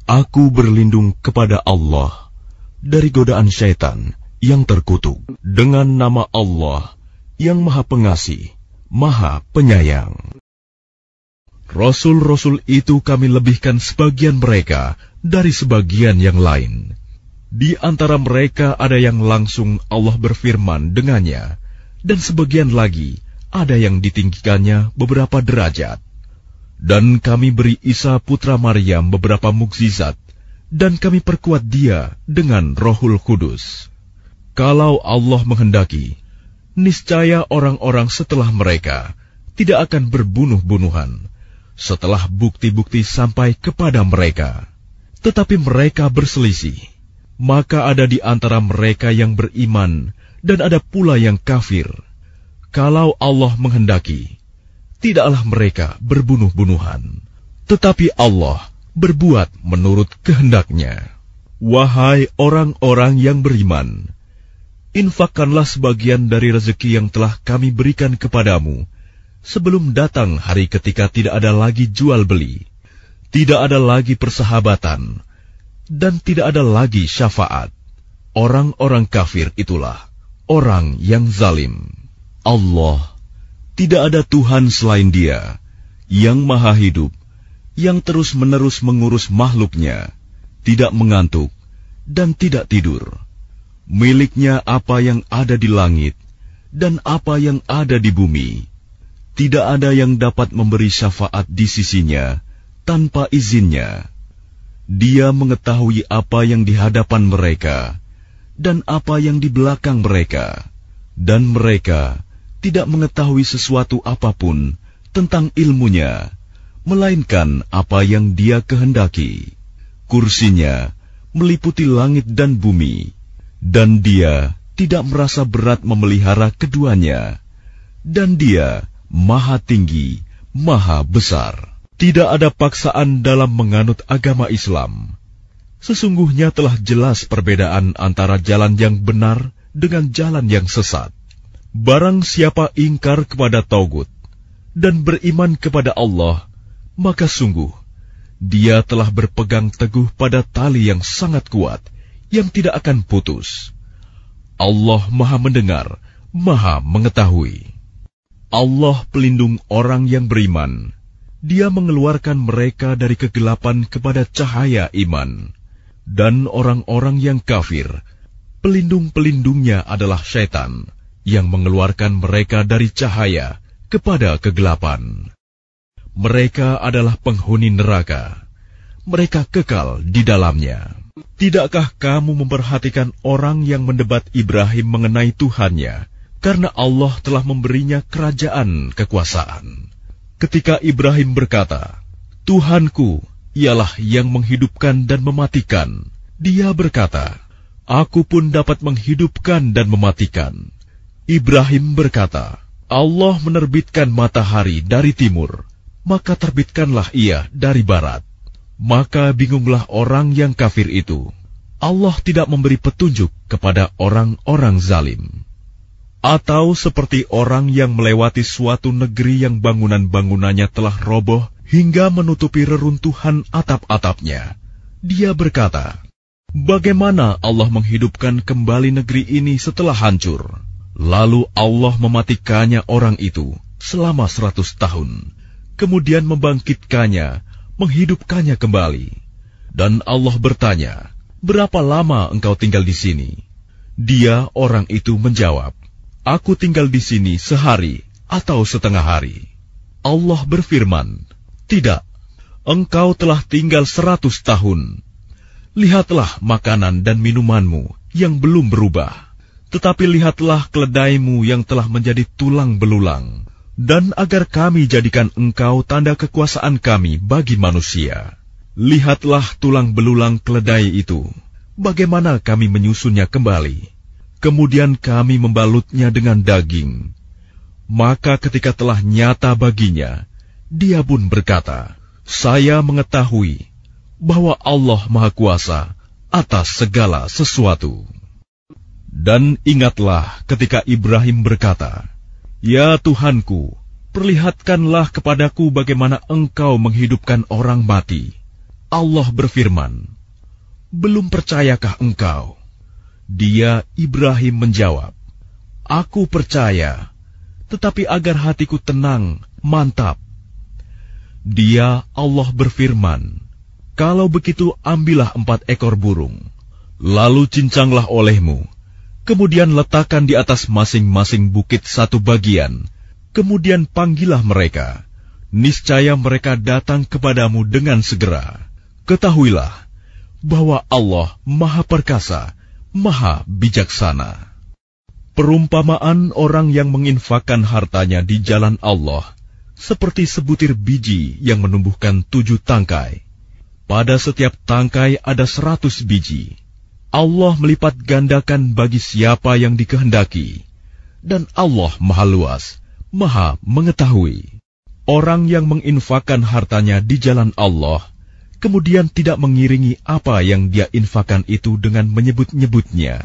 Aku berlindung kepada Allah dari godaan syaitan yang terkutuk, dengan nama Allah yang Maha Pengasih, Maha Penyayang. Rasul-rasul itu kami lebihkan sebagian mereka dari sebagian yang lain. Di antara mereka ada yang langsung Allah berfirman dengannya, dan sebagian lagi ada yang ditinggikannya beberapa derajat. Dan kami beri Isa putra Maryam beberapa mukjizat, dan kami perkuat dia dengan Rohul Kudus. Kalau Allah menghendaki, niscaya orang-orang setelah mereka tidak akan berbunuh-bunuhan, setelah bukti-bukti sampai kepada mereka. Tetapi mereka berselisih, maka ada di antara mereka yang beriman, dan ada pula yang kafir. Kalau Allah menghendaki, tidaklah mereka berbunuh-bunuhan, tetapi Allah berbuat menurut kehendaknya. Wahai orang-orang yang beriman, infakkanlah sebagian dari rezeki yang telah kami berikan kepadamu, sebelum datang hari ketika tidak ada lagi jual-beli, tidak ada lagi persahabatan, dan tidak ada lagi syafaat. Orang-orang kafir itulah orang yang zalim. Allah, tidak ada Tuhan selain Dia, yang maha hidup, yang terus-menerus mengurus makhluknya, tidak mengantuk, dan tidak tidur. Miliknya apa yang ada di langit, dan apa yang ada di bumi. Tidak ada yang dapat memberi syafaat di sisinya, tanpa izinnya. Dia mengetahui apa yang di hadapan mereka, dan apa yang di belakang mereka, dan mereka tidak mengetahui sesuatu apapun tentang ilmunya, melainkan apa yang Dia kehendaki. Kursinya meliputi langit dan bumi, dan Dia tidak merasa berat memelihara keduanya, dan Dia Maha Tinggi, Maha Besar. Tidak ada paksaan dalam menganut agama Islam. Sesungguhnya telah jelas perbedaan antara jalan yang benar dengan jalan yang sesat. Barang siapa ingkar kepada Taugut dan beriman kepada Allah, maka sungguh dia telah berpegang teguh pada tali yang sangat kuat, yang tidak akan putus. Allah Maha Mendengar, Maha Mengetahui. Allah pelindung orang yang beriman. Dia mengeluarkan mereka dari kegelapan kepada cahaya iman. Dan orang-orang yang kafir, pelindung-pelindungnya adalah syaitan, yang mengeluarkan mereka dari cahaya kepada kegelapan. Mereka adalah penghuni neraka. Mereka kekal di dalamnya. Tidakkah kamu memperhatikan orang yang mendebat Ibrahim mengenai Tuhannya, karena Allah telah memberinya kerajaan kekuasaan? Ketika Ibrahim berkata, Tuhanku ialah yang menghidupkan dan mematikan, dia berkata, Aku pun dapat menghidupkan dan mematikan. Ibrahim berkata, Allah menerbitkan matahari dari timur, maka terbitkanlah ia dari barat. Maka bingunglah orang yang kafir itu. Allah tidak memberi petunjuk kepada orang-orang zalim. Atau seperti orang yang melewati suatu negeri yang bangunan-bangunannya telah roboh hingga menutupi reruntuhan atap-atapnya. Dia berkata, Bagaimana Allah menghidupkan kembali negeri ini setelah hancur? Lalu Allah mematikannya orang itu selama 100 tahun, kemudian membangkitkannya, menghidupkannya kembali. Dan Allah bertanya, Berapa lama engkau tinggal di sini? Dia, orang itu, menjawab, Aku tinggal di sini sehari atau setengah hari. Allah berfirman, Tidak, engkau telah tinggal 100 tahun. Lihatlah makanan dan minumanmu yang belum berubah. Tetapi lihatlah keledaimu yang telah menjadi tulang belulang, dan agar kami jadikan engkau tanda kekuasaan kami bagi manusia. Lihatlah tulang belulang keledai itu, bagaimana kami menyusunnya kembali. Kemudian kami membalutnya dengan daging. Maka ketika telah nyata baginya, dia pun berkata, Saya mengetahui bahwa Allah Maha Kuasa atas segala sesuatu. Dan ingatlah ketika Ibrahim berkata, Ya Tuhanku, perlihatkanlah kepadaku bagaimana engkau menghidupkan orang mati. Allah berfirman, "Belum percayakah engkau?" Dia, Ibrahim, menjawab, "Aku percaya, tetapi agar hatiku tenang, mantap." Dia, Allah berfirman, "Kalau begitu ambillah 4 ekor burung, lalu cincanglah olehmu, kemudian letakkan di atas masing-masing bukit satu bagian, kemudian panggillah mereka. Niscaya mereka datang kepadamu dengan segera. Ketahuilah bahwa Allah Maha Perkasa, Maha Bijaksana." Perumpamaan orang yang menginfakkan hartanya di jalan Allah seperti sebutir biji yang menumbuhkan 7 tangkai. Pada setiap tangkai ada 100 biji. Allah melipat gandakan bagi siapa yang dikehendaki. Dan Allah Maha Luas, Maha Mengetahui. Orang yang menginfakkan hartanya di jalan Allah, kemudian tidak mengiringi apa yang dia infakkan itu dengan menyebut-nyebutnya,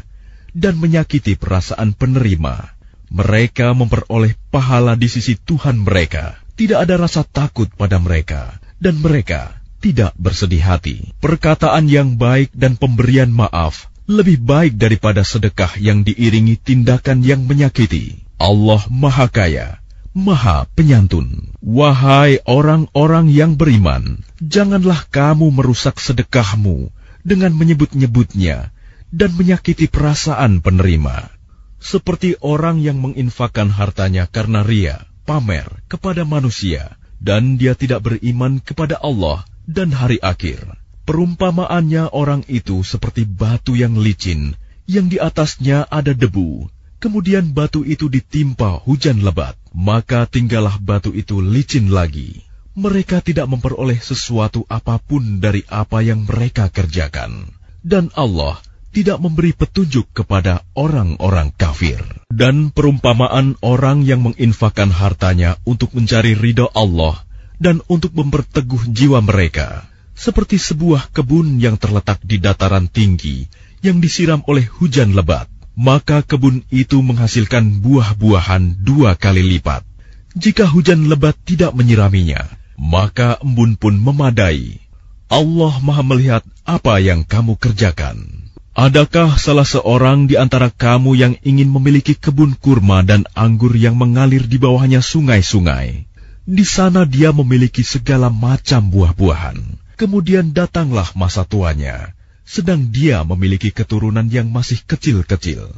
dan menyakiti perasaan penerima, mereka memperoleh pahala di sisi Tuhan mereka. Tidak ada rasa takut pada mereka, dan mereka tidak bersedih hati. Perkataan yang baik dan pemberian maaf lebih baik daripada sedekah yang diiringi tindakan yang menyakiti. Allah Maha Kaya, Maha Penyantun. Wahai orang-orang yang beriman, janganlah kamu merusak sedekahmu dengan menyebut-nyebutnya dan menyakiti perasaan penerima. Seperti orang yang menginfakkan hartanya karena ria, pamer kepada manusia, dan dia tidak beriman kepada Allah dan hari akhir. Perumpamaannya orang itu seperti batu yang licin, yang di atasnya ada debu. Kemudian batu itu ditimpa hujan lebat, maka tinggallah batu itu licin lagi. Mereka tidak memperoleh sesuatu apapun dari apa yang mereka kerjakan. Dan Allah tidak memberi petunjuk kepada orang-orang kafir. Dan perumpamaan orang yang menginfakkan hartanya untuk mencari ridha Allah dan untuk memperteguh jiwa mereka, seperti sebuah kebun yang terletak di dataran tinggi yang disiram oleh hujan lebat. Maka kebun itu menghasilkan buah-buahan 2 kali lipat. Jika hujan lebat tidak menyiraminya, maka embun pun memadai. Allah Maha melihat apa yang kamu kerjakan. Adakah salah seorang di antara kamu yang ingin memiliki kebun kurma dan anggur yang mengalir di bawahnya sungai-sungai? Di sana dia memiliki segala macam buah-buahan. Kemudian datanglah masa tuanya, sedang dia memiliki keturunan yang masih kecil-kecil.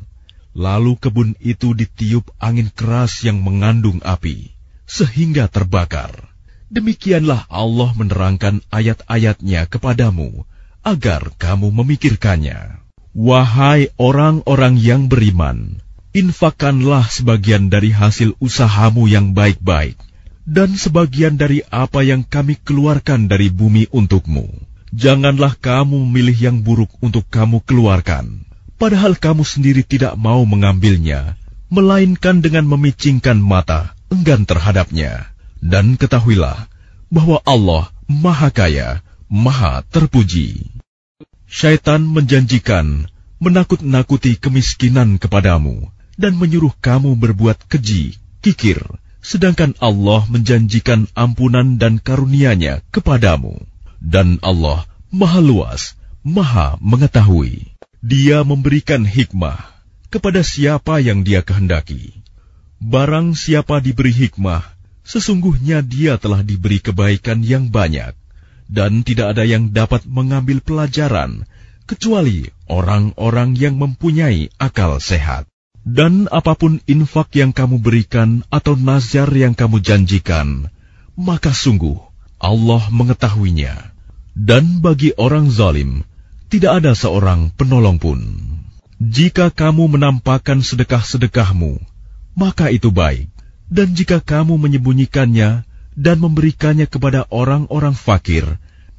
Lalu kebun itu ditiup angin keras yang mengandung api, sehingga terbakar. Demikianlah Allah menerangkan ayat-ayatnya kepadamu, agar kamu memikirkannya. Wahai orang-orang yang beriman, infakkanlah sebagian dari hasil usahamu yang baik-baik, dan sebagian dari apa yang kami keluarkan dari bumi untukmu. Janganlah kamu memilih yang buruk untuk kamu keluarkan, padahal kamu sendiri tidak mau mengambilnya, melainkan dengan memicingkan mata, enggan terhadapnya. Dan ketahuilah bahwa Allah Maha Kaya, Maha Terpuji. Syaitan menjanjikan menakut-nakuti kemiskinan kepadamu dan menyuruh kamu berbuat keji, kikir, sedangkan Allah menjanjikan ampunan dan karunia-Nya kepadamu. Dan Allah Maha Luas, Maha Mengetahui. Dia memberikan hikmah kepada siapa yang Dia kehendaki. Barang siapa diberi hikmah, sesungguhnya dia telah diberi kebaikan yang banyak, dan tidak ada yang dapat mengambil pelajaran kecuali orang-orang yang mempunyai akal sehat. Dan apapun infak yang kamu berikan atau nazar yang kamu janjikan, maka sungguh Allah mengetahuinya. Dan bagi orang zalim, tidak ada seorang penolong pun. Jika kamu menampakkan sedekah-sedekahmu, maka itu baik. Dan jika kamu menyembunyikannya dan memberikannya kepada orang-orang fakir,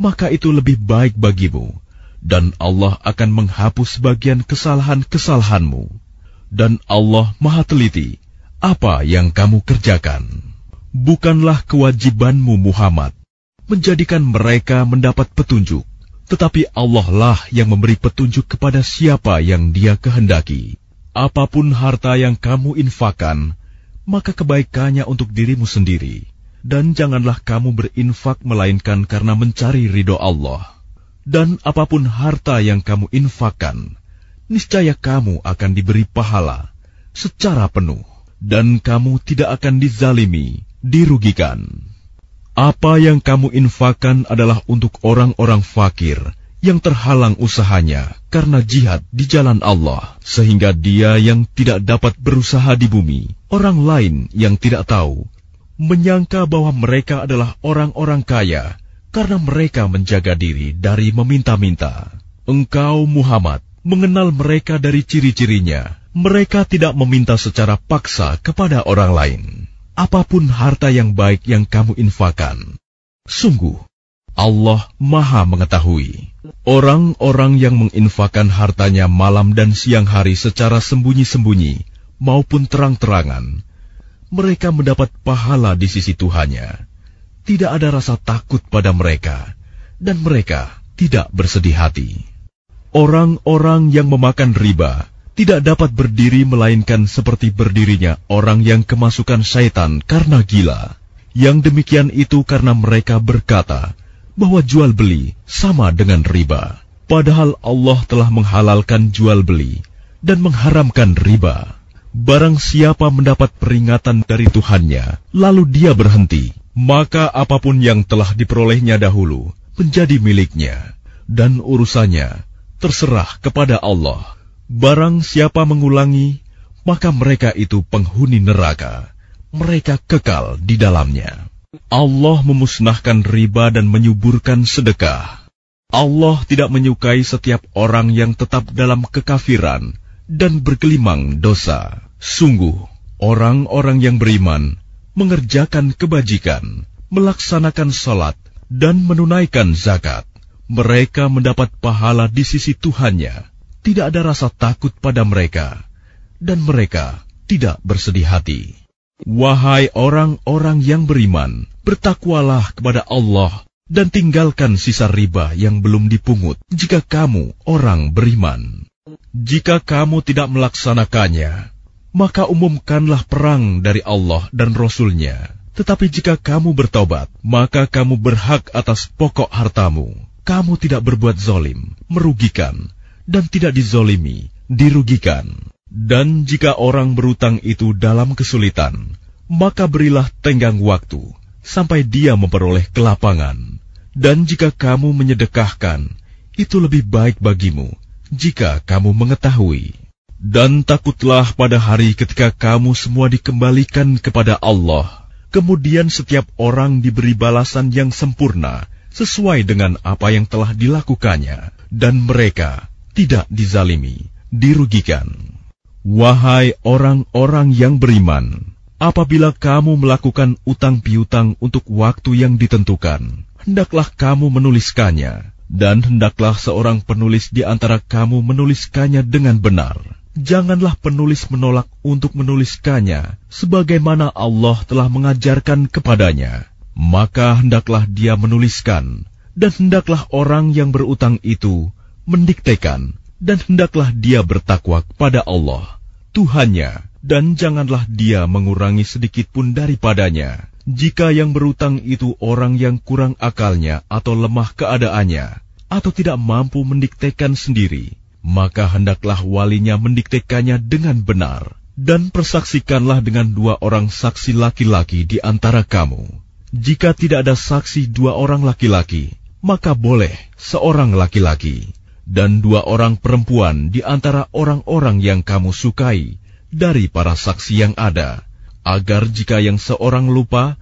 maka itu lebih baik bagimu. Dan Allah akan menghapus sebagian kesalahan-kesalahanmu. Dan Allah Maha teliti apa yang kamu kerjakan. Bukanlah kewajibanmu Muhammad menjadikan mereka mendapat petunjuk, tetapi Allah lah yang memberi petunjuk kepada siapa yang Dia kehendaki. Apapun harta yang kamu infakkan, maka kebaikannya untuk dirimu sendiri, dan janganlah kamu berinfak melainkan karena mencari ridho Allah. Dan apapun harta yang kamu infakkan, niscaya kamu akan diberi pahala secara penuh, dan kamu tidak akan dizalimi, dirugikan. Apa yang kamu infakkan adalah untuk orang-orang fakir yang terhalang usahanya karena jihad di jalan Allah, sehingga dia yang tidak dapat berusaha di bumi, orang lain yang tidak tahu, menyangka bahwa mereka adalah orang-orang kaya karena mereka menjaga diri dari meminta-minta. Engkau, Muhammad, mengenal mereka dari ciri-cirinya. Mereka tidak meminta secara paksa kepada orang lain. Apapun harta yang baik yang kamu infakkan, sungguh Allah Maha mengetahui. Orang-orang yang menginfakkan hartanya malam dan siang hari secara sembunyi-sembunyi maupun terang-terangan, mereka mendapat pahala di sisi Tuhannya. Tidak ada rasa takut pada mereka, dan mereka tidak bersedih hati. Orang-orang yang memakan riba tidak dapat berdiri melainkan seperti berdirinya orang yang kemasukan syaitan karena gila. Yang demikian itu karena mereka berkata bahwa jual beli sama dengan riba, padahal Allah telah menghalalkan jual beli dan mengharamkan riba. Barang siapa mendapat peringatan dari Tuhannya, lalu dia berhenti, maka apapun yang telah diperolehnya dahulu menjadi miliknya, dan urusannya terserah kepada Allah. Barang siapa mengulangi, maka mereka itu penghuni neraka. Mereka kekal di dalamnya. Allah memusnahkan riba dan menyuburkan sedekah. Allah tidak menyukai setiap orang yang tetap dalam kekafiran dan bergelimang dosa. Sungguh, orang-orang yang beriman mengerjakan kebajikan, melaksanakan salat, dan menunaikan zakat. Mereka mendapat pahala di sisi Tuhannya. Tidak ada rasa takut pada mereka, dan mereka tidak bersedih hati. Wahai orang-orang yang beriman, bertakwalah kepada Allah dan tinggalkan sisa riba yang belum dipungut jika kamu orang beriman. Jika kamu tidak melaksanakannya, maka umumkanlah perang dari Allah dan Rasul-Nya. Tetapi jika kamu bertobat, maka kamu berhak atas pokok hartamu. Kamu tidak berbuat zalim, merugikan, dan tidak dizolimi, dirugikan. Dan jika orang berutang itu dalam kesulitan, maka berilah tenggang waktu sampai dia memperoleh kelapangan. Dan jika kamu menyedekahkan, itu lebih baik bagimu jika kamu mengetahui. Dan takutlah pada hari ketika kamu semua dikembalikan kepada Allah. Kemudian setiap orang diberi balasan yang sempurna sesuai dengan apa yang telah dilakukannya, dan mereka tidak dizalimi, dirugikan. Wahai orang-orang yang beriman, apabila kamu melakukan utang piutang untuk waktu yang ditentukan, hendaklah kamu menuliskannya, dan hendaklah seorang penulis di antara kamu menuliskannya dengan benar. Janganlah penulis menolak untuk menuliskannya, sebagaimana Allah telah mengajarkan kepadanya. Maka hendaklah dia menuliskan, dan hendaklah orang yang berutang itu mendiktekan, dan hendaklah dia bertakwa kepada Allah, Tuhannya, dan janganlah dia mengurangi sedikit pun daripadanya. Jika yang berutang itu orang yang kurang akalnya atau lemah keadaannya, atau tidak mampu mendiktekan sendiri, maka hendaklah walinya mendiktekannya dengan benar, dan persaksikanlah dengan 2 orang saksi laki-laki di antara kamu. Jika tidak ada saksi 2 orang laki-laki, maka boleh seorang laki-laki, dan 2 orang perempuan di antara orang-orang yang kamu sukai dari para saksi yang ada, agar jika yang seorang lupa,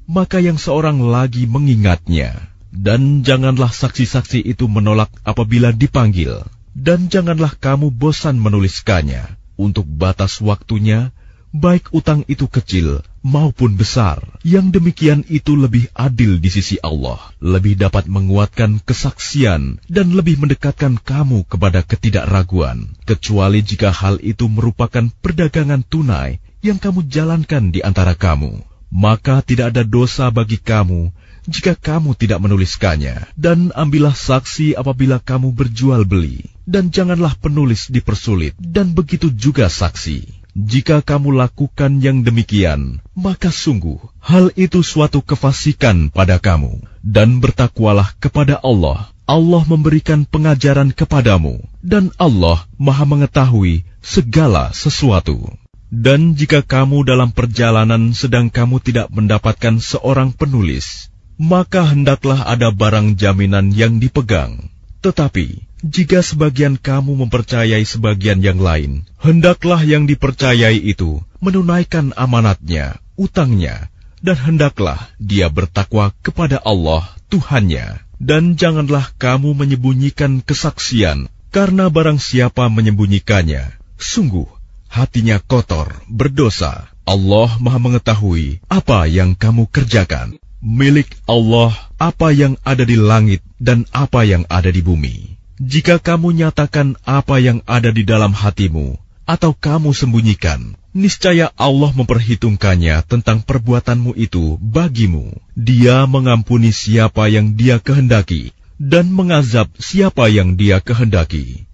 maka yang seorang lagi mengingatnya. Dan janganlah saksi-saksi itu menolak apabila dipanggil. Dan janganlah kamu bosan menuliskannya untuk batas waktunya, baik utang itu kecil maupun besar. Yang demikian itu lebih adil di sisi Allah, lebih dapat menguatkan kesaksian, dan lebih mendekatkan kamu kepada ketidakraguan, kecuali jika hal itu merupakan perdagangan tunai yang kamu jalankan di antara kamu. Maka tidak ada dosa bagi kamu jika kamu tidak menuliskannya. Dan ambillah saksi apabila kamu berjual beli, dan janganlah penulis dipersulit, dan begitu juga saksi. Jika kamu lakukan yang demikian, maka sungguh hal itu suatu kefasikan pada kamu. Dan bertakwalah kepada Allah, Allah memberikan pengajaran kepadamu, dan Allah Maha mengetahui segala sesuatu. Dan jika kamu dalam perjalanan sedang kamu tidak mendapatkan seorang penulis, maka hendaklah ada barang jaminan yang dipegang. Tetapi jika sebagian kamu mempercayai sebagian yang lain, hendaklah yang dipercayai itu menunaikan amanatnya, utangnya, dan hendaklah dia bertakwa kepada Allah Tuhannya. Dan janganlah kamu menyembunyikan kesaksian, karena barang siapa menyembunyikannya, sungguh hatinya kotor, berdosa. Allah Maha mengetahui apa yang kamu kerjakan. Milik Allah apa yang ada di langit dan apa yang ada di bumi. Jika kamu nyatakan apa yang ada di dalam hatimu, atau kamu sembunyikan, niscaya Allah memperhitungkannya tentang perbuatanmu itu bagimu. Dia mengampuni siapa yang Dia kehendaki, dan mengazab siapa yang Dia kehendaki.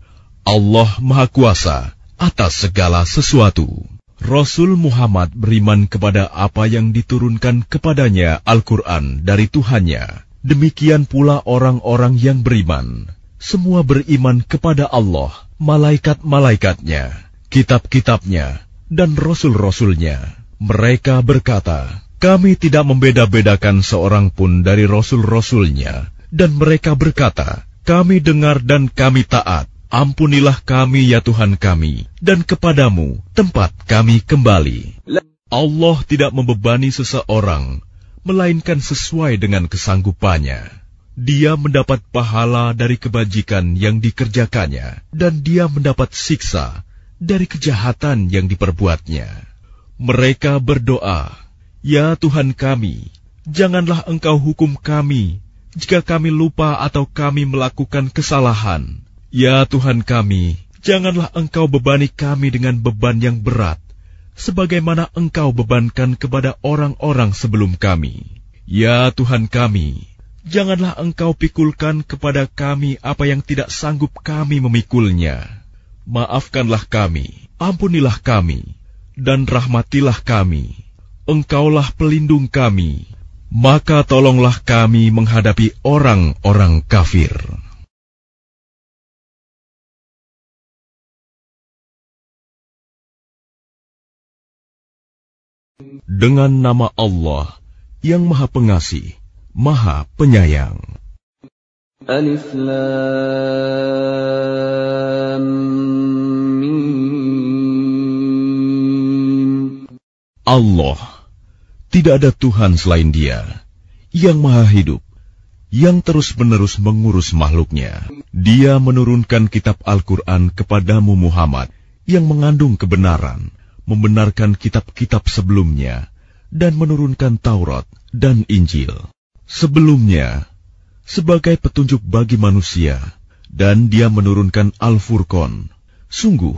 Allah Maha Kuasa atas segala sesuatu. Rasul Muhammad beriman kepada apa yang diturunkan kepadanya Al-Quran dari Tuhannya. Demikian pula orang-orang yang beriman. Semua beriman kepada Allah, malaikat-malaikatnya, kitab-kitabnya, dan rasul-rasulnya. Mereka berkata, kami tidak membeda-bedakan seorang pun dari rasul-rasulnya. Dan mereka berkata, kami dengar dan kami taat. Ampunilah kami ya Tuhan kami, dan kepadamu tempat kami kembali. Allah tidak membebani seseorang, melainkan sesuai dengan kesanggupannya. Dia mendapat pahala dari kebajikan yang dikerjakannya, dan dia mendapat siksa dari kejahatan yang diperbuatnya. Mereka berdoa, ya Tuhan kami, janganlah Engkau hukum kami jika kami lupa atau kami melakukan kesalahan. Ya Tuhan kami, janganlah Engkau bebani kami dengan beban yang berat, sebagaimana Engkau bebankan kepada orang-orang sebelum kami. Ya Tuhan kami, janganlah Engkau pikulkan kepada kami apa yang tidak sanggup kami memikulnya. Maafkanlah kami, ampunilah kami, dan rahmatilah kami. Engkaulah pelindung kami, maka tolonglah kami menghadapi orang-orang kafir. Dengan nama Allah yang Maha Pengasih, Maha Penyayang. Alif Lam Mim. Allah, tidak ada Tuhan selain Dia, yang Maha Hidup, yang terus-menerus mengurus makhluknya. Dia menurunkan kitab Al-Quran kepadamu Muhammad, yang mengandung kebenaran, membenarkan kitab-kitab sebelumnya, dan menurunkan Taurat dan Injil sebelumnya sebagai petunjuk bagi manusia, dan Dia menurunkan Al-Furqan. Sungguh,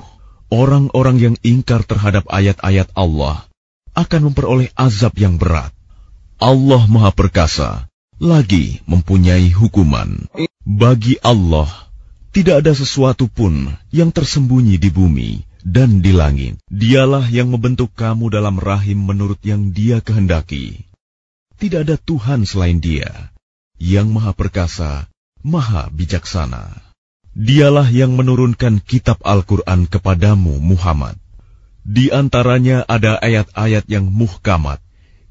orang-orang yang ingkar terhadap ayat-ayat Allah akan memperoleh azab yang berat. Allah Maha Perkasa, lagi mempunyai hukuman. Bagi Allah, tidak ada sesuatu pun yang tersembunyi di bumi dan di langit. Dialah yang membentuk kamu dalam rahim menurut yang Dia kehendaki. Tidak ada Tuhan selain Dia, yang Maha Perkasa, Maha Bijaksana. Dialah yang menurunkan kitab Al-Quran kepadamu Muhammad. Di antaranya ada ayat-ayat yang muhkamat,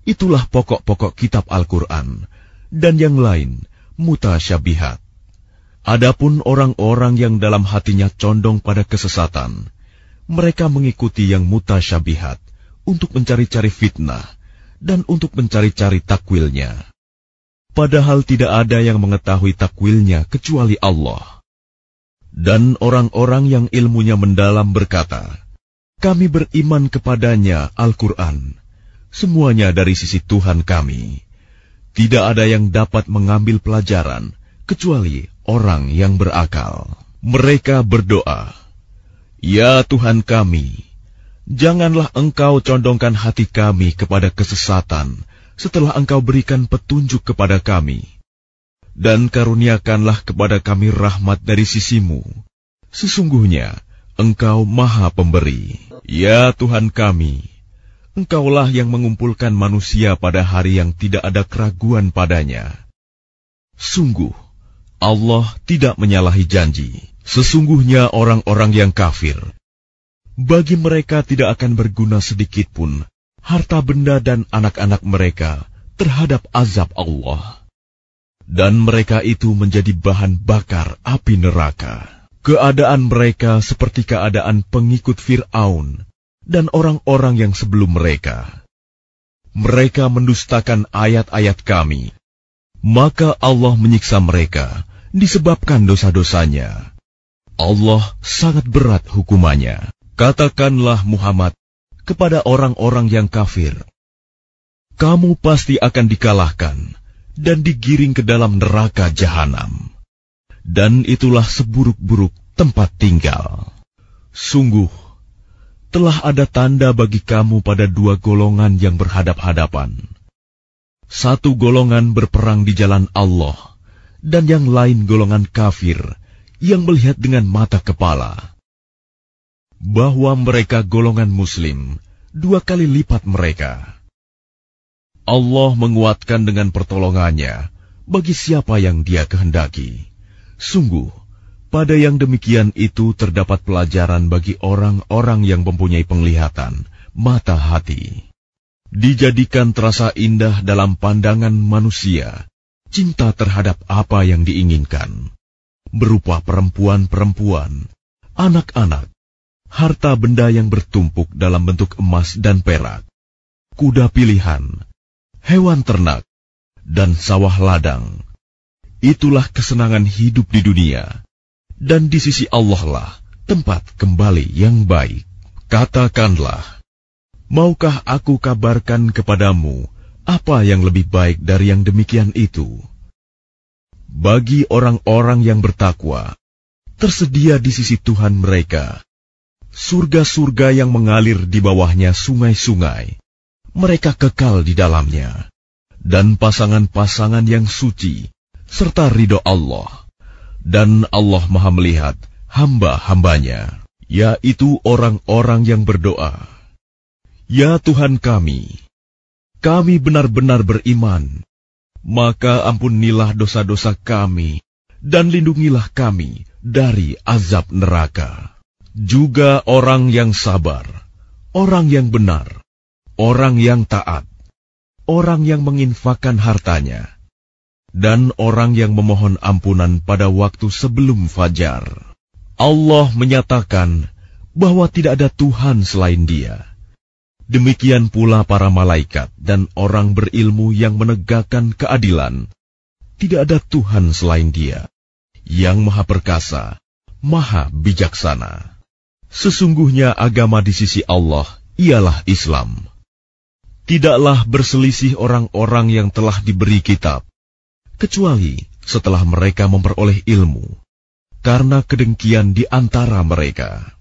itulah pokok-pokok kitab Al-Quran, dan yang lain mutasyabihat. Adapun orang-orang yang dalam hatinya condong pada kesesatan, mereka mengikuti yang mutasyabihat untuk mencari-cari fitnah dan untuk mencari-cari takwilnya. Padahal tidak ada yang mengetahui takwilnya kecuali Allah. Dan orang-orang yang ilmunya mendalam berkata, kami beriman kepadanya Al-Quran, semuanya dari sisi Tuhan kami. Tidak ada yang dapat mengambil pelajaran kecuali orang yang berakal. Mereka berdoa, ya Tuhan kami, janganlah Engkau condongkan hati kami kepada kesesatan setelah Engkau berikan petunjuk kepada kami. Dan karuniakanlah kepada kami rahmat dari sisi-Mu. Sesungguhnya Engkau Maha Pemberi. Ya Tuhan kami, Engkaulah yang mengumpulkan manusia pada hari yang tidak ada keraguan padanya. Sungguh, Allah tidak menyalahi janji. Sesungguhnya orang-orang yang kafir, bagi mereka tidak akan berguna sedikitpun harta benda dan anak-anak mereka terhadap azab Allah. Dan mereka itu menjadi bahan bakar api neraka. Keadaan mereka seperti keadaan pengikut Fir'aun dan orang-orang yang sebelum mereka. Mereka mendustakan ayat-ayat kami, maka Allah menyiksa mereka disebabkan dosa-dosanya. Allah sangat berat hukumannya. Katakanlah Muhammad kepada orang-orang yang kafir, kamu pasti akan dikalahkan dan digiring ke dalam neraka jahanam. Dan itulah seburuk-buruk tempat tinggal. Sungguh, telah ada tanda bagi kamu pada dua golongan yang berhadap-hadapan. Satu golongan berperang di jalan Allah, dan yang lain golongan kafir yang melihat dengan mata kepala. Bahwa mereka golongan muslim, 2 kali lipat mereka. Allah menguatkan dengan pertolongannya bagi siapa yang Dia kehendaki. Sungguh, pada yang demikian itu terdapat pelajaran bagi orang-orang yang mempunyai penglihatan, mata hati. Dijadikan terasa indah dalam pandangan manusia, cinta terhadap apa yang diinginkan, berupa perempuan-perempuan, anak-anak, harta benda yang bertumpuk dalam bentuk emas dan perak, kuda pilihan, hewan ternak, dan sawah ladang. Itulah kesenangan hidup di dunia, dan di sisi Allah lah tempat kembali yang baik. Katakanlah, maukah aku kabarkan kepadamu apa yang lebih baik dari yang demikian itu? Bagi orang-orang yang bertakwa, tersedia di sisi Tuhan mereka surga-surga yang mengalir di bawahnya sungai-sungai. Mereka kekal di dalamnya, dan pasangan-pasangan yang suci, serta ridho Allah. Dan Allah Maha melihat hamba-hambanya, yaitu orang-orang yang berdoa, Ya Tuhan kami benar-benar beriman, maka ampunilah dosa-dosa kami, dan lindungilah kami dari azab neraka. Juga orang yang sabar, orang yang benar, orang yang taat, orang yang menginfakkan hartanya, dan orang yang memohon ampunan pada waktu sebelum fajar. Allah menyatakan bahwa tidak ada Tuhan selain Dia. Demikian pula para malaikat dan orang berilmu yang menegakkan keadilan. Tidak ada Tuhan selain Dia, yang Maha Perkasa, Maha Bijaksana. Sesungguhnya agama di sisi Allah ialah Islam. Tidaklah berselisih orang-orang yang telah diberi kitab, kecuali setelah mereka memperoleh ilmu, karena kedengkian di antara mereka.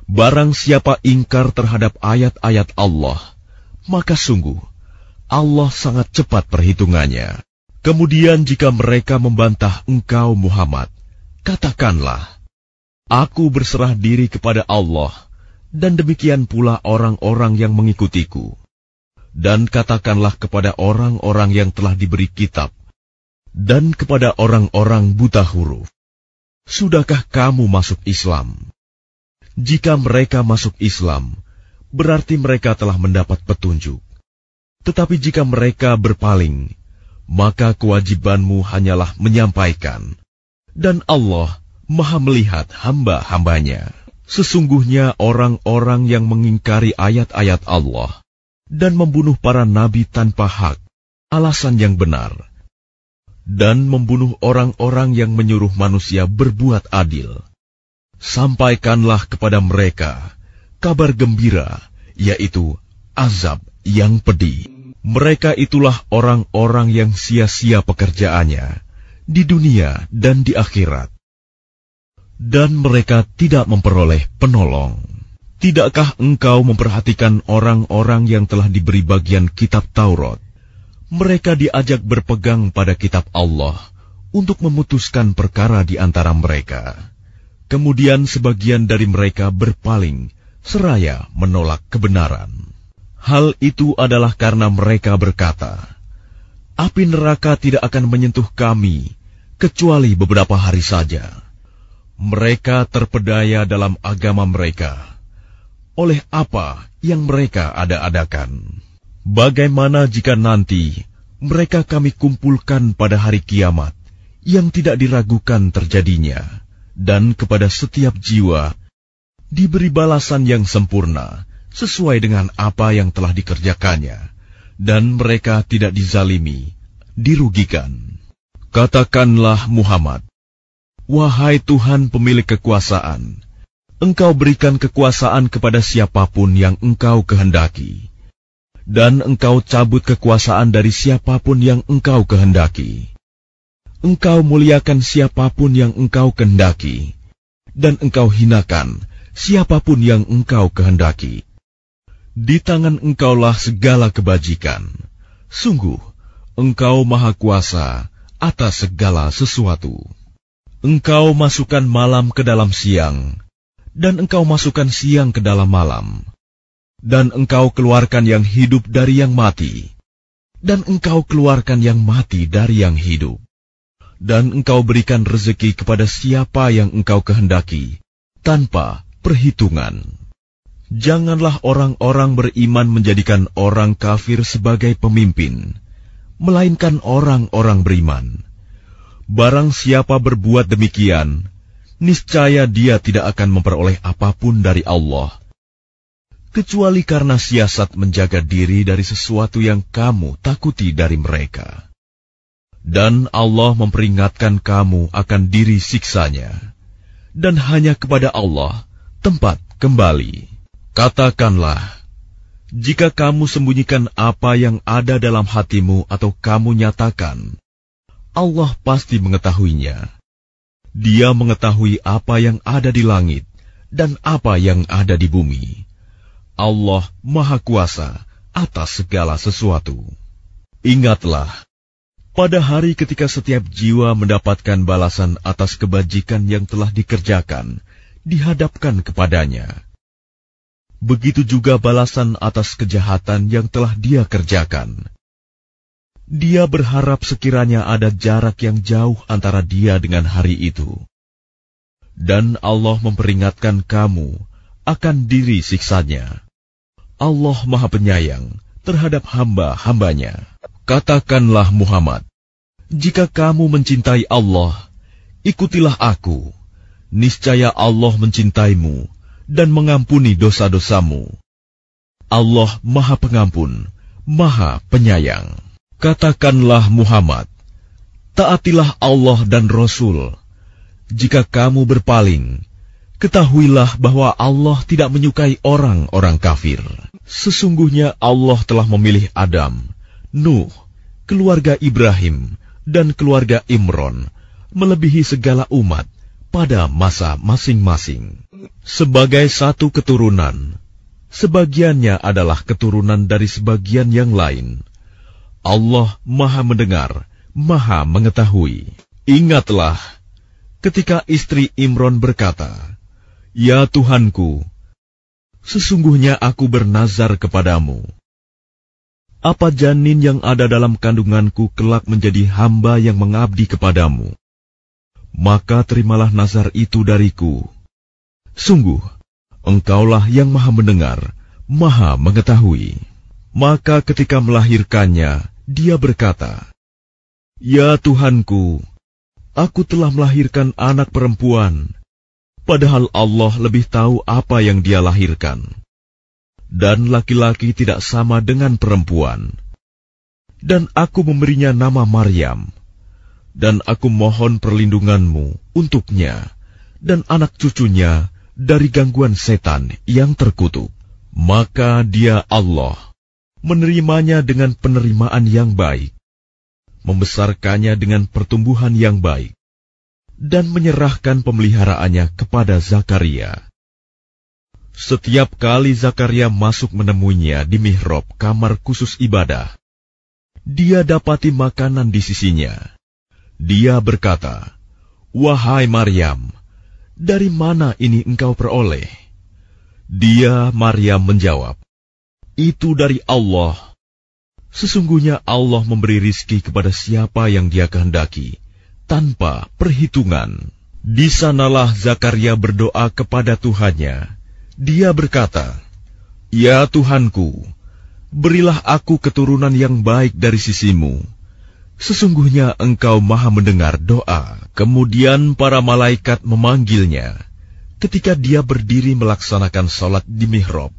Barang siapa ingkar terhadap ayat-ayat Allah, maka sungguh Allah sangat cepat perhitungannya. Kemudian jika mereka membantah engkau Muhammad, katakanlah, Aku berserah diri kepada Allah, dan demikian pula orang-orang yang mengikutiku. Dan katakanlah kepada orang-orang yang telah diberi kitab, dan kepada orang-orang buta huruf, sudahkah kamu masuk Islam? Jika mereka masuk Islam, berarti mereka telah mendapat petunjuk. Tetapi jika mereka berpaling, maka kewajibanmu hanyalah menyampaikan, dan Allah Maha melihat hamba-hambanya. Sesungguhnya orang-orang yang mengingkari ayat-ayat Allah dan membunuh para nabi tanpa hak, alasan yang benar, dan membunuh orang-orang yang menyuruh manusia berbuat adil, sampaikanlah kepada mereka kabar gembira, yaitu azab yang pedih. Mereka itulah orang-orang yang sia-sia pekerjaannya di dunia dan di akhirat, dan mereka tidak memperoleh penolong. Tidakkah engkau memperhatikan orang-orang yang telah diberi bagian kitab Taurat? Mereka diajak berpegang pada kitab Allah untuk memutuskan perkara di antara mereka. Kemudian sebagian dari mereka berpaling, seraya menolak kebenaran. Hal itu adalah karena mereka berkata, api neraka tidak akan menyentuh kami, kecuali beberapa hari saja. Mereka terpedaya dalam agama mereka oleh apa yang mereka ada-adakan. Bagaimana jika nanti mereka kami kumpulkan pada hari kiamat yang tidak diragukan terjadinya, dan kepada setiap jiwa diberi balasan yang sempurna sesuai dengan apa yang telah dikerjakannya, dan mereka tidak dizalimi, dirugikan. Katakanlah Muhammad, wahai Tuhan pemilik kekuasaan, Engkau berikan kekuasaan kepada siapapun yang Engkau kehendaki, dan Engkau cabut kekuasaan dari siapapun yang Engkau kehendaki. Engkau muliakan siapapun yang Engkau kehendaki, dan Engkau hinakan siapapun yang Engkau kehendaki. Di tangan Engkaulah segala kebajikan. Sungguh, Engkau Maha Kuasa atas segala sesuatu. Engkau masukkan malam ke dalam siang, dan Engkau masukkan siang ke dalam malam. Dan Engkau keluarkan yang hidup dari yang mati, dan Engkau keluarkan yang mati dari yang hidup. Dan Engkau berikan rezeki kepada siapa yang Engkau kehendaki, tanpa perhitungan. Janganlah orang-orang beriman menjadikan orang kafir sebagai pemimpin, melainkan orang-orang beriman. Barang siapa berbuat demikian, niscaya dia tidak akan memperoleh apapun dari Allah, kecuali karena siasat menjaga diri dari sesuatu yang kamu takuti dari mereka. Dan Allah memperingatkan kamu akan diri siksanya, dan hanya kepada Allah tempat kembali. Katakanlah, jika kamu sembunyikan apa yang ada dalam hatimu atau kamu nyatakan, Allah pasti mengetahuinya. Dia mengetahui apa yang ada di langit dan apa yang ada di bumi. Allah Maha Kuasa atas segala sesuatu. Ingatlah, pada hari ketika setiap jiwa mendapatkan balasan atas kebajikan yang telah dikerjakan, dihadapkan kepadanya. Begitu juga balasan atas kejahatan yang telah dia kerjakan. Dia berharap sekiranya ada jarak yang jauh antara dia dengan hari itu. Dan Allah memperingatkan kamu akan diri siksanya. Allah Maha Penyayang terhadap hamba-hambanya. Katakanlah Muhammad, jika kamu mencintai Allah, ikutilah aku. Niscaya Allah mencintaimu dan mengampuni dosa-dosamu. Allah Maha Pengampun, Maha Penyayang. Katakanlah Muhammad, taatilah Allah dan Rasul. Jika kamu berpaling, ketahuilah bahwa Allah tidak menyukai orang-orang kafir. Sesungguhnya Allah telah memilih Adam, Nuh, keluarga Ibrahim, dan keluarga Imron, melebihi segala umat pada masa masing-masing. Sebagai satu keturunan, sebagiannya adalah keturunan dari sebagian yang lain. Allah Maha Mendengar, Maha Mengetahui. Ingatlah, ketika istri Imron berkata, Ya Tuhanku, sesungguhnya aku bernazar kepadamu. Apa janin yang ada dalam kandunganku kelak menjadi hamba yang mengabdi kepadamu? Maka terimalah nazar itu dariku. Sungguh, Engkaulah yang Maha Mendengar, Maha Mengetahui. Maka ketika melahirkannya, dia berkata, Ya Tuhanku, aku telah melahirkan anak perempuan, padahal Allah lebih tahu apa yang dia lahirkan. Dan laki-laki tidak sama dengan perempuan. Dan aku memberinya nama Maryam. Dan aku mohon perlindunganmu untuknya dan anak cucunya dari gangguan setan yang terkutuk. Maka dia Allah menerimanya dengan penerimaan yang baik, membesarkannya dengan pertumbuhan yang baik, dan menyerahkan pemeliharaannya kepada Zakaria. Setiap kali Zakaria masuk menemuinya di mihrab kamar khusus ibadah, dia dapati makanan di sisinya. Dia berkata, Wahai Maryam, dari mana ini engkau peroleh? Dia, Maryam, menjawab, Itu dari Allah. Sesungguhnya Allah memberi rizki kepada siapa yang dia kehendaki, tanpa perhitungan. Di sanalah Zakaria berdoa kepada Tuhannya. Dia berkata, "Ya Tuhanku, berilah aku keturunan yang baik dari sisimu. Sesungguhnya Engkau Maha mendengar doa." Kemudian para malaikat memanggilnya ketika dia berdiri melaksanakan salat di mihrab.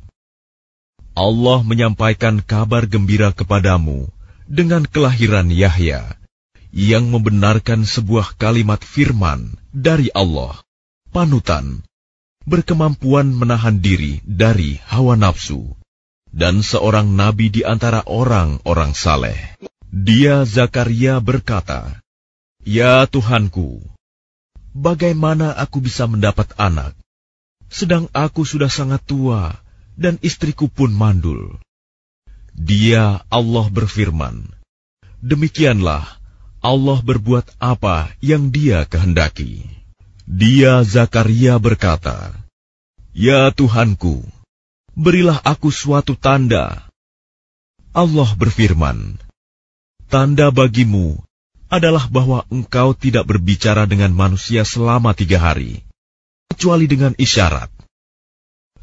Allah menyampaikan kabar gembira kepadamu dengan kelahiran Yahya, yang membenarkan sebuah kalimat firman dari Allah, panutan, berkemampuan menahan diri dari hawa nafsu, dan seorang nabi di antara orang-orang saleh. Dia Zakaria berkata, "Ya Tuhanku, bagaimana aku bisa mendapat anak, sedang aku sudah sangat tua dan istriku pun mandul?" Dia Allah berfirman, "Demikianlah Allah berbuat apa yang Dia kehendaki." Dia Zakaria berkata, "Ya Tuhanku, berilah aku suatu tanda." Allah berfirman, "Tanda bagimu adalah bahwa engkau tidak berbicara dengan manusia selama 3 hari, kecuali dengan isyarat.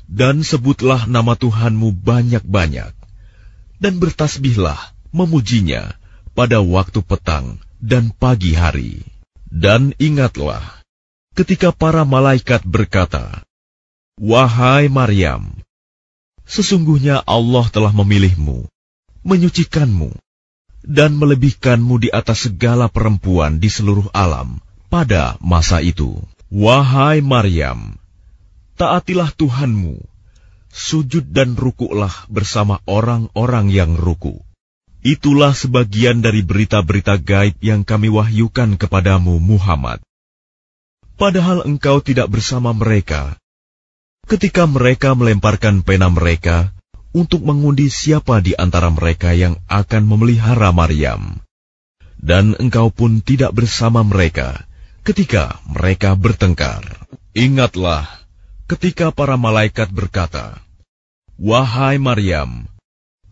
Dan sebutlah nama Tuhanmu banyak-banyak, dan bertasbihlah memujinya pada waktu petang dan pagi hari. Dan ingatlah, ketika para malaikat berkata, 'Wahai Maryam, sesungguhnya Allah telah memilihmu, menyucikanmu, dan melebihkanmu di atas segala perempuan di seluruh alam pada masa itu. Wahai Maryam, taatilah Tuhanmu, sujud dan rukuklah bersama orang-orang yang ruku.' Itulah sebagian dari berita-berita gaib yang kami wahyukan kepadamu, Muhammad. Padahal engkau tidak bersama mereka ketika mereka melemparkan pena mereka untuk mengundi siapa di antara mereka yang akan memelihara Maryam. Dan engkau pun tidak bersama mereka ketika mereka bertengkar. Ingatlah ketika para malaikat berkata, 'Wahai Maryam,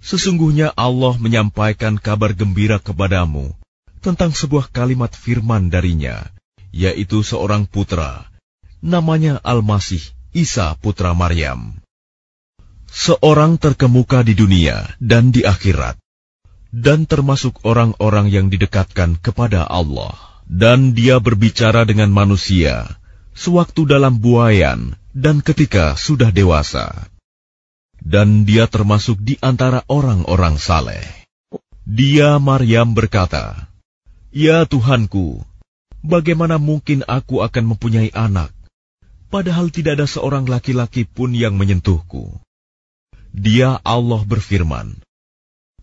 sesungguhnya Allah menyampaikan kabar gembira kepadamu tentang sebuah kalimat firman darinya, yaitu seorang putra, namanya Al-Masih Isa putra Maryam. Seorang terkemuka di dunia dan di akhirat, dan termasuk orang-orang yang didekatkan kepada Allah. Dan dia berbicara dengan manusia sewaktu dalam buayan dan ketika sudah dewasa. Dan dia termasuk di antara orang-orang saleh. Dia Maryam berkata, 'Ya Tuhanku, bagaimana mungkin aku akan mempunyai anak, padahal tidak ada seorang laki-laki pun yang menyentuhku?' Dia Allah berfirman,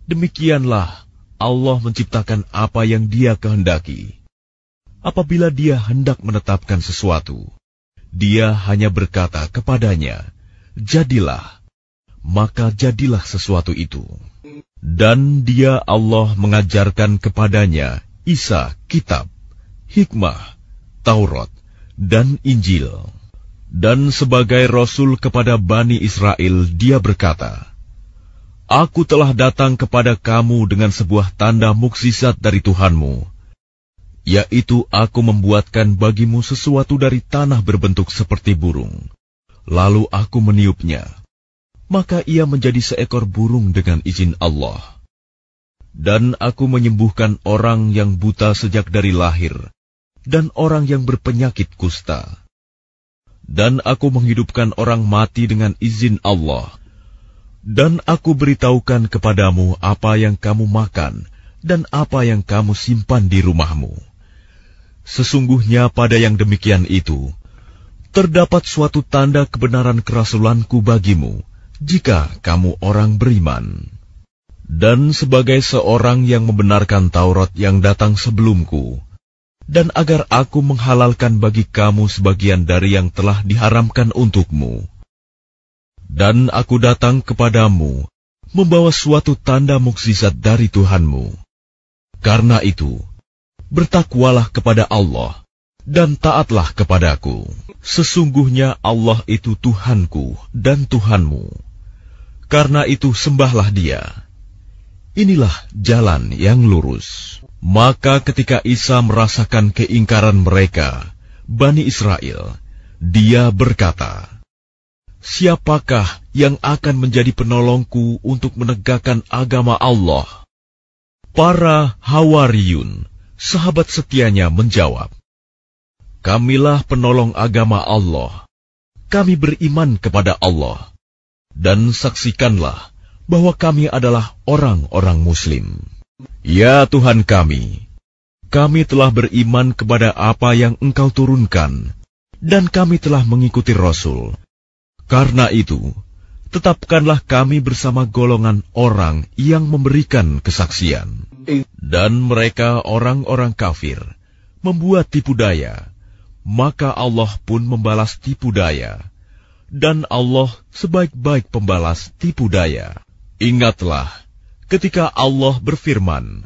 'Demikianlah Allah menciptakan apa yang Dia kehendaki. Apabila Dia hendak menetapkan sesuatu, Dia hanya berkata kepadanya, jadilah, maka jadilah sesuatu itu.' Dan Dia Allah mengajarkan kepadanya Isa kitab, hikmah, Taurat, dan Injil. Dan sebagai Rasul kepada Bani Israel, Dia berkata, 'Aku telah datang kepada kamu dengan sebuah tanda mukjizat dari Tuhanmu, yaitu aku membuatkan bagimu sesuatu dari tanah berbentuk seperti burung. Lalu aku meniupnya, maka ia menjadi seekor burung dengan izin Allah. Dan aku menyembuhkan orang yang buta sejak dari lahir, dan orang yang berpenyakit kusta. Dan aku menghidupkan orang mati dengan izin Allah. Dan aku beritahukan kepadamu apa yang kamu makan, dan apa yang kamu simpan di rumahmu. Sesungguhnya pada yang demikian itu, terdapat suatu tanda kebenaran kerasulanku bagimu, jika kamu orang beriman. Dan sebagai seorang yang membenarkan Taurat yang datang sebelumku, dan agar aku menghalalkan bagi kamu sebagian dari yang telah diharamkan untukmu. Dan aku datang kepadamu, membawa suatu tanda mukjizat dari Tuhanmu. Karena itu, bertakwalah kepada Allah, dan taatlah kepadaku. Sesungguhnya Allah itu Tuhanku dan Tuhanmu. Karena itu sembahlah Dia. Inilah jalan yang lurus.' Maka ketika Isa merasakan keingkaran mereka, Bani Israel, dia berkata, "Siapakah yang akan menjadi penolongku untuk menegakkan agama Allah?" Para Hawariyun, sahabat setianya, menjawab, "Kamilah penolong agama Allah. Kami beriman kepada Allah. Dan saksikanlah bahwa kami adalah orang-orang Muslim. Ya Tuhan kami telah beriman kepada apa yang Engkau turunkan, dan kami telah mengikuti Rasul. Karena itu, tetapkanlah kami bersama golongan orang yang memberikan kesaksian." Dan mereka orang-orang kafir membuat tipu daya, maka Allah pun membalas tipu daya. Dan Allah sebaik-baik pembalas tipu daya. Ingatlah ketika Allah berfirman,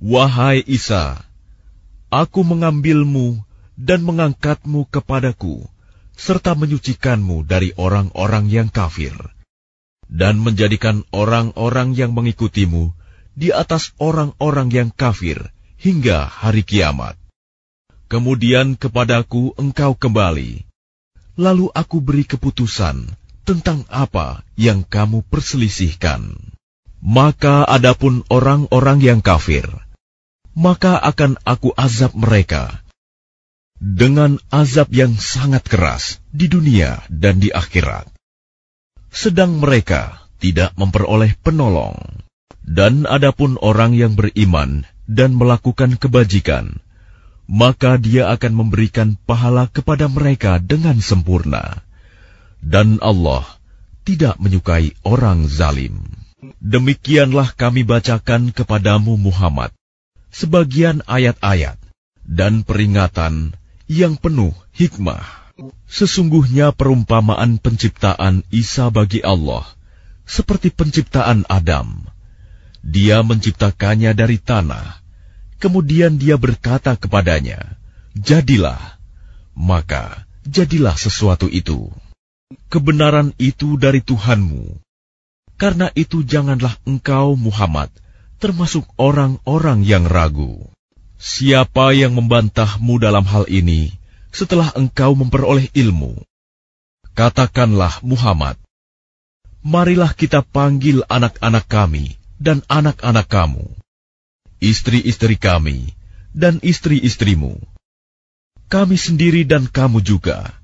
"Wahai Isa, Aku mengambilmu dan mengangkatmu kepadaku, serta menyucikanmu dari orang-orang yang kafir, dan menjadikan orang-orang yang mengikutimu di atas orang-orang yang kafir hingga hari kiamat. Kemudian kepadaku engkau kembali, lalu aku beri keputusan tentang apa yang kamu perselisihkan. Maka adapun orang-orang yang kafir, maka akan aku azab mereka dengan azab yang sangat keras di dunia dan di akhirat. Sedang mereka tidak memperoleh penolong. Dan adapun orang yang beriman dan melakukan kebajikan, maka dia akan memberikan pahala kepada mereka dengan sempurna. Dan Allah tidak menyukai orang zalim. Demikianlah kami bacakan kepadamu Muhammad sebagian ayat-ayat dan peringatan yang penuh hikmah. Sesungguhnya perumpamaan penciptaan Isa bagi Allah seperti penciptaan Adam. Dia menciptakannya dari tanah, kemudian dia berkata kepadanya, "Jadilah," maka jadilah sesuatu itu. Kebenaran itu dari Tuhanmu. Karena itu janganlah engkau Muhammad termasuk orang-orang yang ragu. Siapa yang membantahmu dalam hal ini setelah engkau memperoleh ilmu? Katakanlah Muhammad, marilah kita panggil anak-anak kami dan anak-anak kamu, istri-istri kami dan istri-istrimu, kami sendiri dan kamu juga.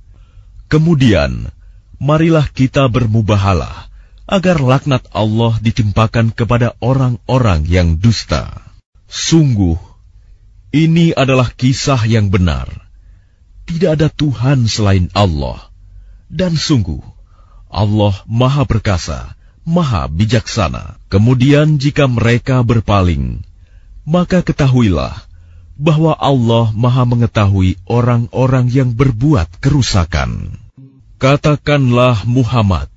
Kemudian, marilah kita bermubahalah agar laknat Allah ditimpakan kepada orang-orang yang dusta. Sungguh, ini adalah kisah yang benar. Tidak ada Tuhan selain Allah. Dan sungguh, Allah Maha Perkasa, Maha Bijaksana. Kemudian jika mereka berpaling, maka ketahuilah bahwa Allah Maha mengetahui orang-orang yang berbuat kerusakan. Katakanlah Muhammad,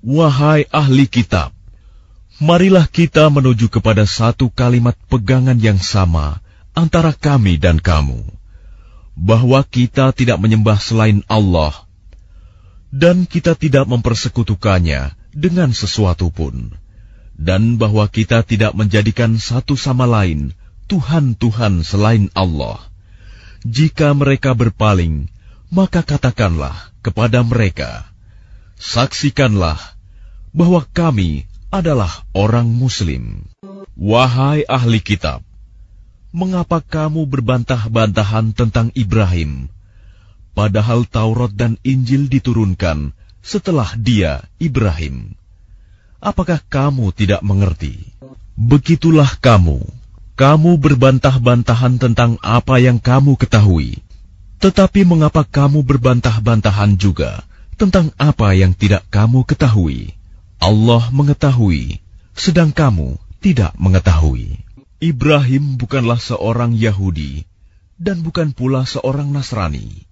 wahai ahli kitab, marilah kita menuju kepada satu kalimat pegangan yang sama antara kami dan kamu, bahwa kita tidak menyembah selain Allah, dan kita tidak mempersekutukannya dengan sesuatu pun, dan bahwa kita tidak menjadikan satu sama lain Tuhan-Tuhan selain Allah. Jika mereka berpaling, maka katakanlah kepada mereka, saksikanlah bahwa kami adalah orang Muslim. Wahai ahli kitab, mengapa kamu berbantah-bantahan tentang Ibrahim, padahal Taurat dan Injil diturunkan setelah dia, Ibrahim? Apakah kamu tidak mengerti? Begitulah kamu berbantah-bantahan tentang apa yang kamu ketahui. Tetapi mengapa kamu berbantah-bantahan juga tentang apa yang tidak kamu ketahui? Allah mengetahui, sedang kamu tidak mengetahui. Ibrahim bukanlah seorang Yahudi dan bukan pula seorang Nasrani,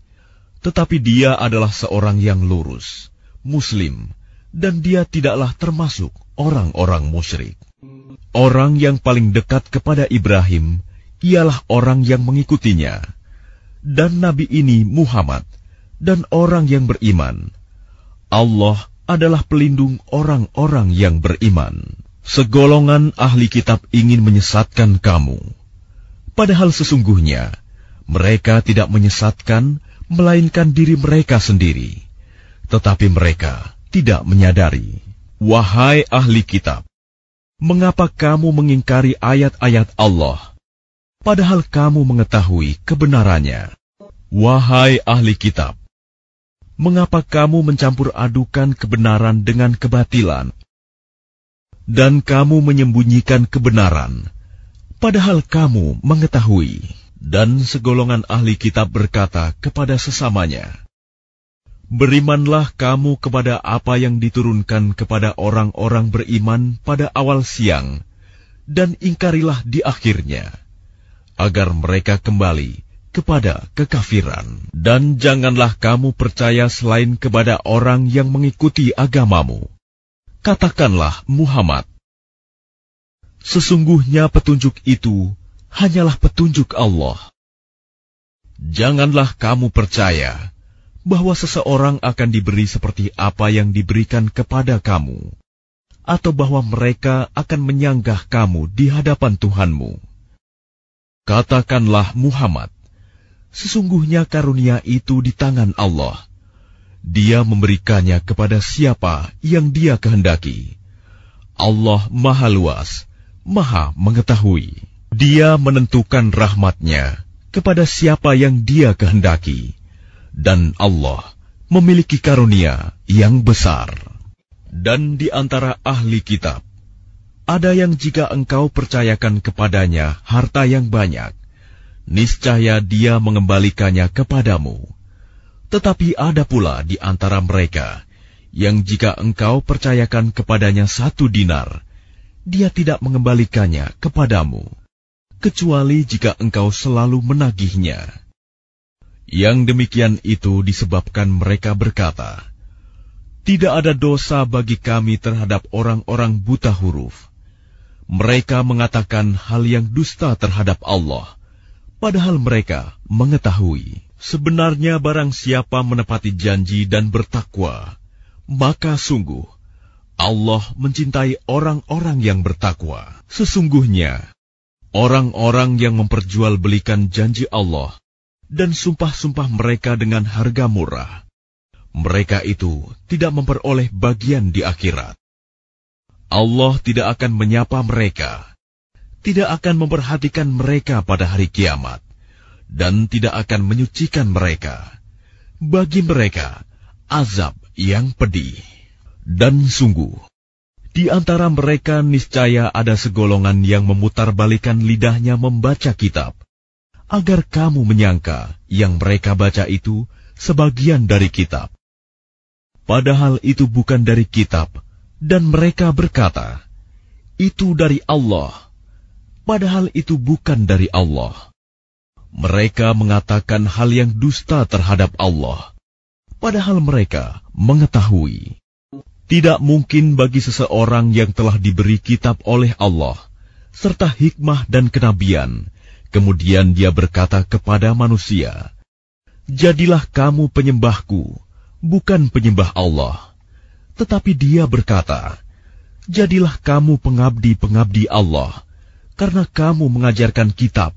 tetapi dia adalah seorang yang lurus, Muslim, dan dia tidaklah termasuk orang-orang musyrik. Orang yang paling dekat kepada Ibrahim ialah orang yang mengikutinya, dan Nabi ini Muhammad, dan orang yang beriman. Allah adalah pelindung orang-orang yang beriman. Segolongan ahli kitab ingin menyesatkan kamu, Padahal sesungguhnya mereka tidak menyesatkan melainkan diri mereka sendiri, tetapi mereka tidak menyadari. Wahai ahli kitab, mengapa kamu mengingkari ayat-ayat Allah, padahal kamu mengetahui kebenarannya? Wahai ahli kitab, mengapa kamu mencampur adukan kebenaran dengan kebatilan, dan kamu menyembunyikan kebenaran, padahal kamu mengetahui? Dan segolongan ahli kitab berkata kepada sesamanya, berimanlah kamu kepada apa yang diturunkan kepada orang-orang beriman pada awal siang, dan ingkarilah di akhirnya, agar mereka kembali kepada kekafiran. Dan janganlah kamu percaya selain kepada orang yang mengikuti agamamu. Katakanlah, Muhammad, sesungguhnya petunjuk itu hanyalah petunjuk Allah. Janganlah kamu percaya bahwa seseorang akan diberi seperti apa yang diberikan kepada kamu, atau bahwa mereka akan menyanggah kamu di hadapan Tuhanmu. Katakanlah, Muhammad, sesungguhnya karunia itu di tangan Allah. Dia memberikannya kepada siapa yang Dia kehendaki. Allah Maha Luas, Maha Mengetahui. Dia menentukan rahmat-Nya kepada siapa yang Dia kehendaki, dan Allah memiliki karunia yang besar. Dan di antara ahli kitab, ada yang jika engkau percayakan kepadanya harta yang banyak, niscaya dia mengembalikannya kepadamu. Tetapi ada pula di antara mereka yang jika engkau percayakan kepadanya 1 dinar, dia tidak mengembalikannya kepadamu, kecuali jika engkau selalu menagihnya. Yang demikian itu disebabkan mereka berkata, tidak ada dosa bagi kami terhadap orang-orang buta huruf. Mereka mengatakan hal yang dusta terhadap Allah, padahal mereka mengetahui. Sebenarnya barang siapa menepati janji dan bertakwa, maka sungguh Allah mencintai orang-orang yang bertakwa. Sesungguhnya orang-orang yang memperjualbelikan janji Allah dan sumpah-sumpah mereka dengan harga murah, mereka itu tidak memperoleh bagian di akhirat. Allah tidak akan menyapa mereka, tidak akan memperhatikan mereka pada hari kiamat, dan tidak akan menyucikan mereka. Bagi mereka azab yang pedih. Dan sungguh, di antara mereka niscaya ada segolongan yang memutarbalikkan lidahnya membaca kitab, agar kamu menyangka yang mereka baca itu sebagian dari kitab. Padahal itu bukan dari kitab, dan mereka berkata, itu dari Allah. Padahal itu bukan dari Allah. Mereka mengatakan hal yang dusta terhadap Allah, padahal mereka mengetahui. Tidak mungkin bagi seseorang yang telah diberi kitab oleh Allah, serta hikmah dan kenabian, kemudian dia berkata kepada manusia, jadilah kamu penyembahku, bukan penyembah Allah. Tetapi dia berkata, jadilah kamu pengabdi-pengabdi Allah, karena kamu mengajarkan kitab,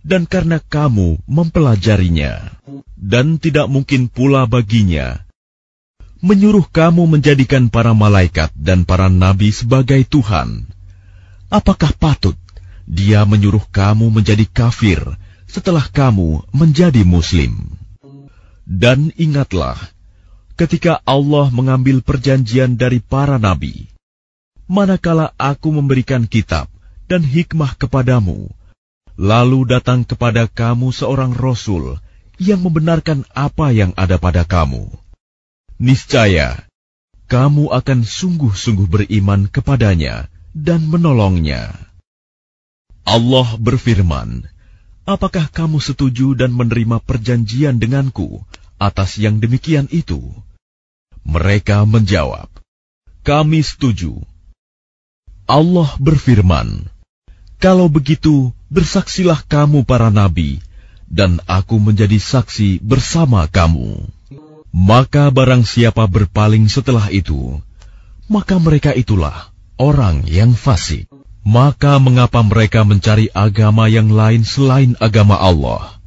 dan karena kamu mempelajarinya. Dan tidak mungkin pula baginya menyuruh kamu menjadikan para malaikat dan para nabi sebagai Tuhan. Apakah patut dia menyuruh kamu menjadi kafir setelah kamu menjadi muslim? Dan ingatlah, ketika Allah mengambil perjanjian dari para nabi, manakala aku memberikan kitab dan hikmah kepadamu, lalu datang kepada kamu seorang rasul yang membenarkan apa yang ada pada kamu, niscaya kamu akan sungguh-sungguh beriman kepadanya dan menolongnya. Allah berfirman, apakah kamu setuju dan menerima perjanjian denganku atas yang demikian itu? Mereka menjawab, kami setuju. Allah berfirman, kalau begitu bersaksilah kamu para nabi, dan aku menjadi saksi bersama kamu. Maka barang siapa berpaling setelah itu, maka mereka itulah orang yang fasik. Maka mengapa mereka mencari agama yang lain selain agama Allah?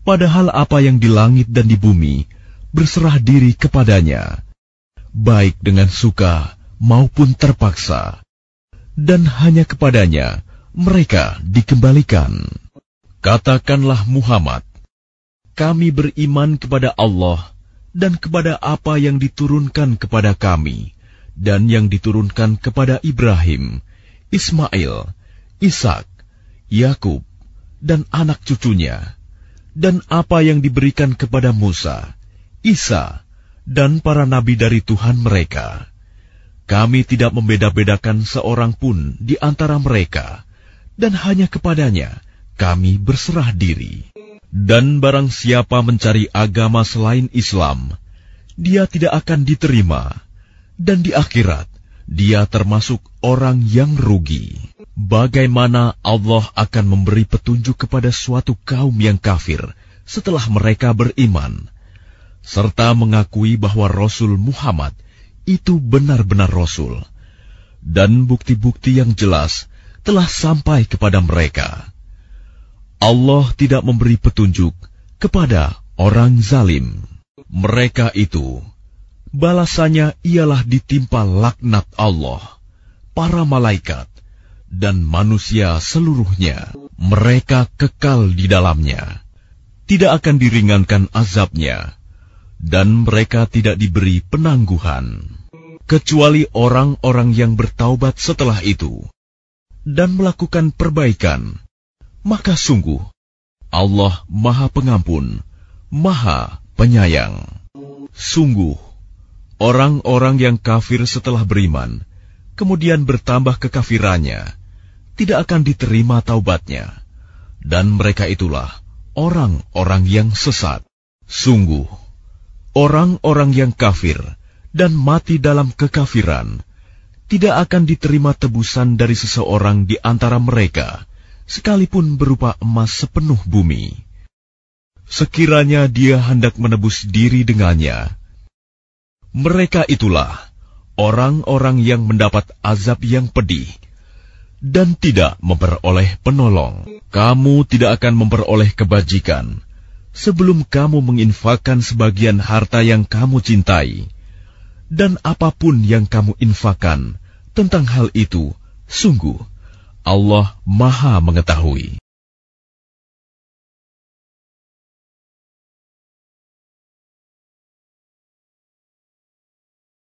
Padahal apa yang di langit dan di bumi berserah diri kepadanya, baik dengan suka maupun terpaksa, dan hanya kepadanya mereka dikembalikan. Katakanlah Muhammad, kami beriman kepada Allah dan kepada apa yang diturunkan kepada kami dan yang diturunkan kepada Ibrahim, Ismail, Ishak, Yakub, dan anak cucunya, dan apa yang diberikan kepada Musa, Isa, dan para nabi dari Tuhan mereka. Kami tidak membeda-bedakan seorang pun di antara mereka, dan hanya kepadanya kami berserah diri. Dan barang siapa mencari agama selain Islam, dia tidak akan diterima, dan di akhirat dia termasuk orang yang rugi. Bagaimana Allah akan memberi petunjuk kepada suatu kaum yang kafir setelah mereka beriman, serta mengakui bahwa Rasul Muhammad itu benar-benar Rasul, dan bukti-bukti yang jelas telah sampai kepada mereka. Allah tidak memberi petunjuk kepada orang zalim. Mereka itu balasannya ialah ditimpa laknat Allah, para malaikat, dan manusia seluruhnya. Mereka kekal di dalamnya, tidak akan diringankan azabnya, dan mereka tidak diberi penangguhan, kecuali orang-orang yang bertaubat setelah itu, dan melakukan perbaikan. Maka sungguh, Allah Maha Pengampun, Maha Penyayang. Sungguh, orang-orang yang kafir setelah beriman, kemudian bertambah kekafirannya, tidak akan diterima taubatnya, dan mereka itulah orang-orang yang sesat. Sungguh, orang-orang yang kafir dan mati dalam kekafiran, tidak akan diterima tebusan dari seseorang di antara mereka, sekalipun berupa emas sepenuh bumi. Sekiranya dia hendak menebus diri dengannya, mereka itulah orang-orang yang mendapat azab yang pedih dan tidak memperoleh penolong. Kamu tidak akan memperoleh kebajikan sebelum kamu menginfakkan sebagian harta yang kamu cintai, dan apapun yang kamu infakkan tentang hal itu, sungguh Allah Maha Mengetahui.